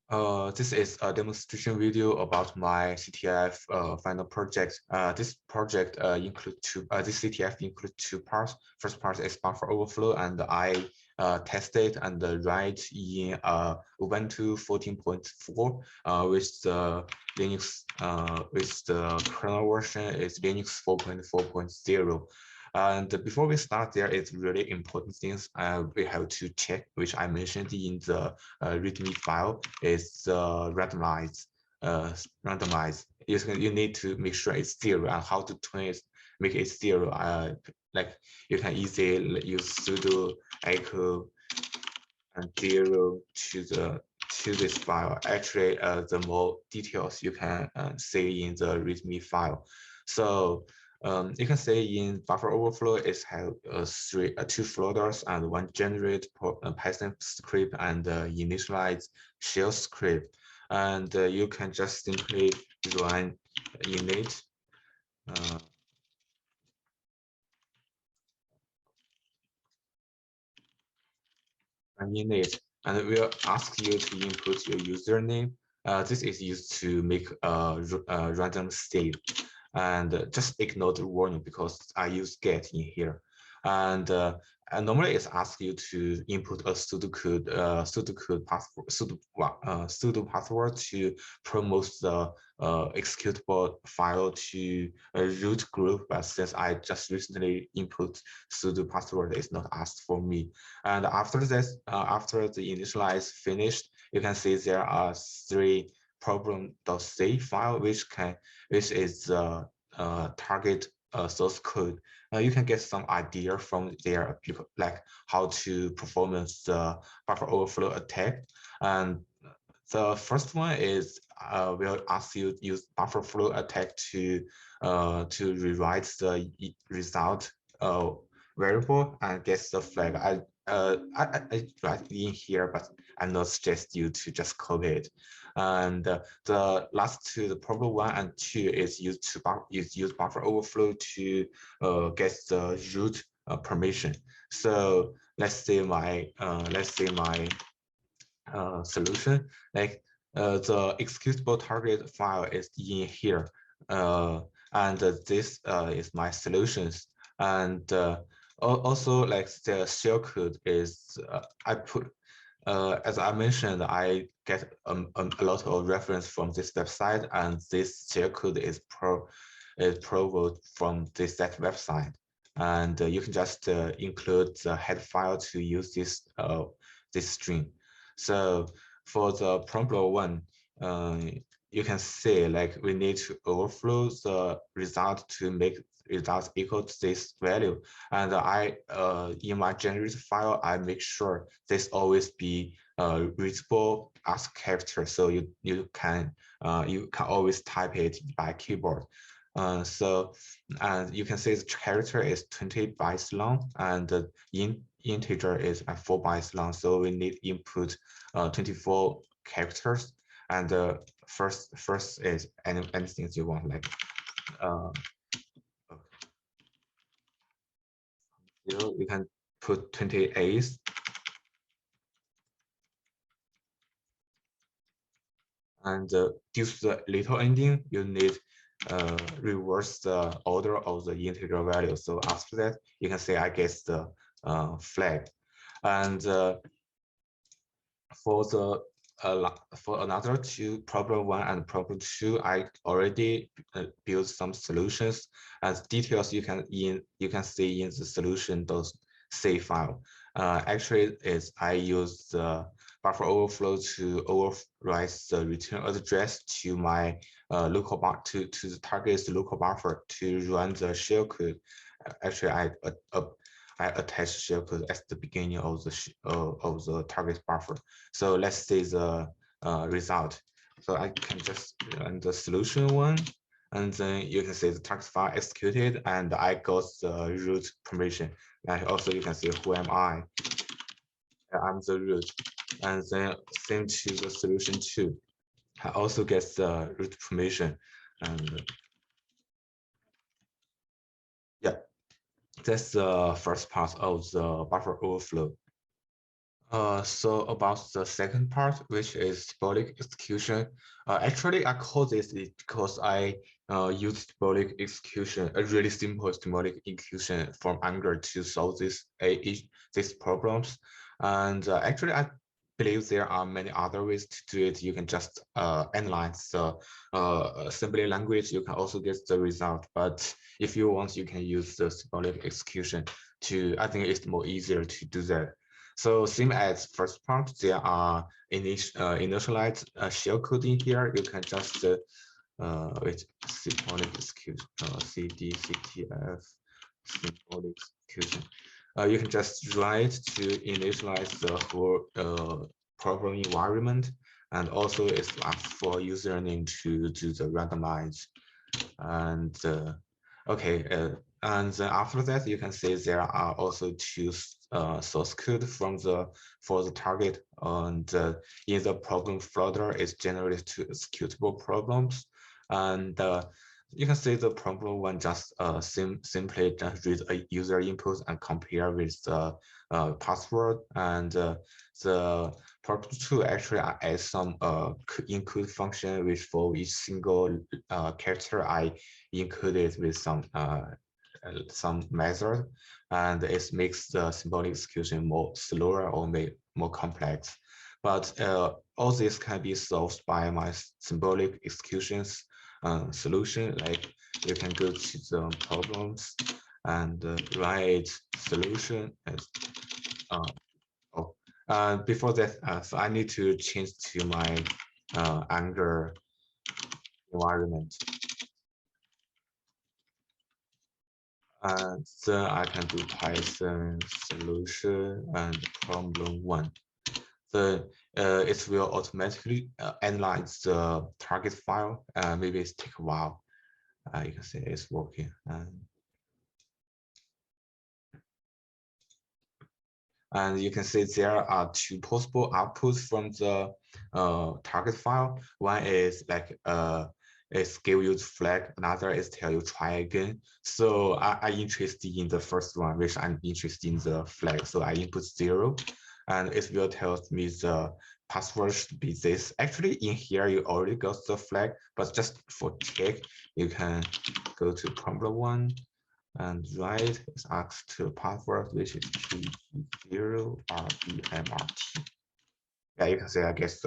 This is a demonstration video about my CTF final project. This project this CTF includes two parts. First part is buffer overflow, and I test it and write in Ubuntu 14.4 with the Linux with the kernel version is Linux 4.4.0. And before we start, there is really important things we have to check, which I mentioned in the README file, is randomized. Randomized. You need to make sure it's zero, and how to turn it, make it zero. Like you can easily use sudo echo and zero to this file. Actually, the more details you can see in the README file. So you can see in buffer overflow, it has two floaters and one generate Python script and initialize shell script. And you can just simply run init. Init, and it will ask you to input your username. This is used to make a random state, and just ignore the warning because I use get in here. And normally it's asks you to input a pseudocode password to promote the executable file to a root group. But since I just recently input sudo password, it's not asked for me. And after this, after the initialize finished, you can see there are three problem.c file, which is the target source code. You can get some idea from there, like how to perform the buffer overflow attack. And the first one is we'll ask you to use buffer flow attack to rewrite the result variable and get the flag. I write in here, but I not suggest you to just copy it. And the last two, the problem 1 and 2, is used to use buffer overflow to get the root permission. So let's say my solution, like the executable target file is in here, and this is my solutions. And also, like the shellcode is I put as I mentioned, I get a lot of reference from this website, and this shellcode is proved from that website. And you can just include the head file to use this string. So for the problem 1, you can see like we need to overflow the result to make results equal to this value. And I in my generated file, I make sure this always be readable as character, so you can always type it by keyboard. So and you can see the character is 20 bytes long, and the integer is 4 bytes long. So we need input 24 characters, and first is anything you want, like you can put 28. And due to the little ending, you need reverse the order of the integer value. So after that, you can say I guess the flag. And for the for another two, problem 1 and problem 2, I already built some solutions. As details you can see in the solution.c file. Actually, is I use the buffer overflow to overwrite the return address to my local to the target's local buffer to run the shellcode. Actually, I attach shellcode at the beginning of the target buffer. So let's see the result. So I can just run the solution one, and then you can see the target file executed, and I got the root permission. And also you can see who am I. I'm the root, and then same to the solution 2. I also get the root permission, and yeah, that's the first part of the buffer overflow. So about the second part, which is symbolic execution. Actually, I call this because I use symbolic execution, a really simple symbolic execution from Angular to solve these problems. And actually, I believe there are many other ways to do it. You can just analyze the assembly language. You can also get the result. But if you want, you can use the symbolic execution to. I think it's more easier to do that. So same as first part, there are initialized shellcode in here. You can just wait, symbolic execution, cdctf symbolic execution. You can just write to initialize the whole program environment, and also it's asked for username to do the randomize. And okay, and then after that, you can see there are also two source code for the target, and in the problem folder is generated two executable problems, and you can see the problem one just simply just read a user input and compare with the password, and the problem two actually adds some include function which for each single character I included with some method, and it makes the symbolic execution more slower or more complex. But all this can be solved by my symbolic executions solution. Like you can go to the problems and write solution as before that, so I need to change to my Angular environment. And then I can do Python solution and problem one. Then it will automatically analyze the target file. Maybe it take a while. You can see it's working. And you can see there are two possible outputs from the target file. One is like is give you the flag, another is tell you try again. So I'm interested in the first one, which I'm interested in the flag. So I input 0, and it will tell me the password should be this. Actually, in here you already got the flag, but just for check, you can go to problem one and write is asked to password, which is P0RBMRT. Yeah, you can say I guess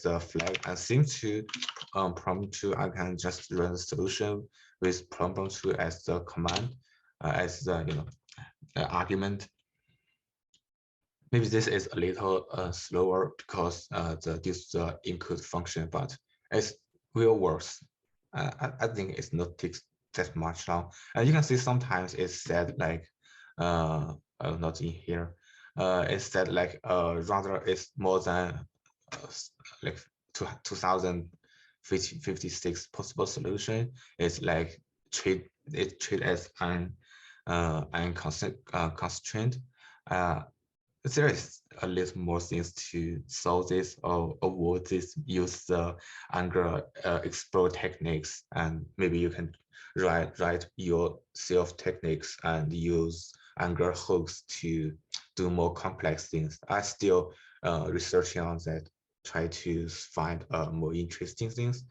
the flag, and seems to problem 2, I can just run the solution with problem 2 as the command, as the argument. Maybe this is a little slower because this include function, but it will work. I think it's not takes that much long. And you can see sometimes it's said like not in here. It's said like rather it's more than like 2056 possible solution. It's like treat as an constraint. There is a little more things to solve this or avoid this, use the Angular explore techniques, and maybe you can write your self techniques and use Angular hooks to do more complex things. I still researching on that, try to find more interesting things.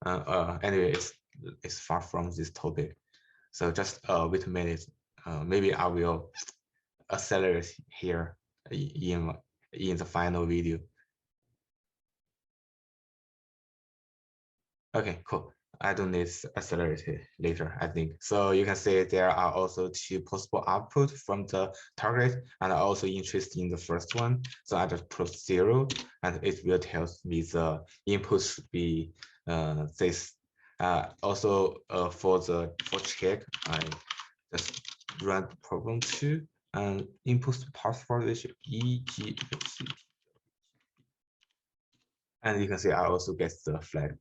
Anyway, it's far from this topic. So just wait a minute. Maybe I will accelerate here in the final video. Okay, cool. I don't need accelerated later, I think. So you can see there are also two possible output from the target, and I'm also interested in the first one. So I just put 0, and it will tell me the input should be this. Also for check, I just run problem 2 and input password is EGC. And you can see I also get the flag.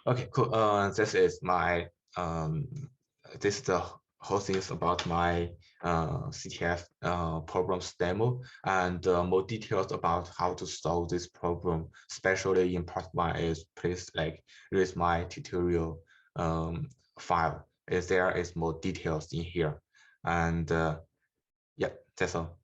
Okay, cool. This is my this is the whole thing is about my CTF problems demo, and more details about how to solve this problem, especially in part 1 is please like read my tutorial file. Is there is more details in here, and yeah, that's all.